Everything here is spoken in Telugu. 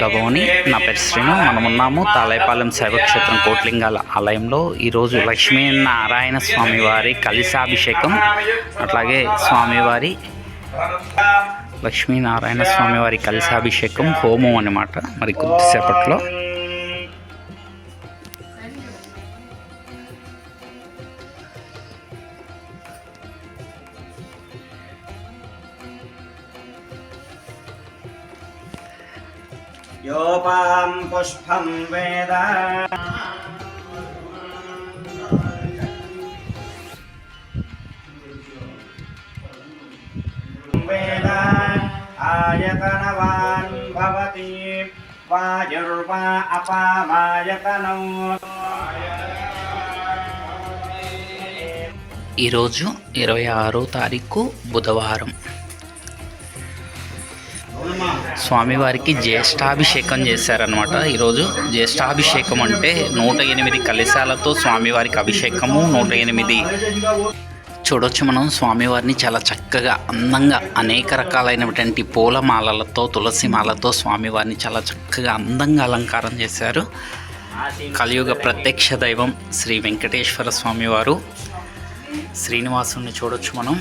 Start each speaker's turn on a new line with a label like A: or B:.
A: గబోని. నా పేరు శ్రీను. మనం ఉన్నాము తాళైపాలెం శైవక్షేత్రం కోట్లింగాల ఆలయంలో. ఈరోజు లక్ష్మీనారాయణ స్వామివారి కలిశాభిషేకం, అట్లాగే స్వామివారి లక్ష్మీనారాయణ స్వామివారి కలిశాభిషేకం హోమం అన్నమాట. మరి కొద్దిసేపట్లో
B: యోపాం పుష్పం వేద వేద ఆయతనవాన్ భవతి వాయుర్వా అపామాయతనం.
A: ఈరోజు 26వ తారీఖు బుధవారం. స్వామివారికి జ్యేష్ఠాభిషేకం చేశారనమాట. ఈరోజు జ్యేష్ఠాభిషేకం అంటే 108 కలశాలతో స్వామివారికి అభిషేకము. 108 చూడొచ్చు మనం స్వామివారిని చాలా చక్కగా అందంగా అనేక రకాలైనటువంటి పూలమాలలతో తులసి మాలతో స్వామివారిని చాలా చక్కగా అందంగా అలంకారం చేశారు. కలియుగ ప్రత్యక్ష దైవం శ్రీ వెంకటేశ్వర స్వామివారు శ్రీనివాసుని చూడొచ్చు మనం.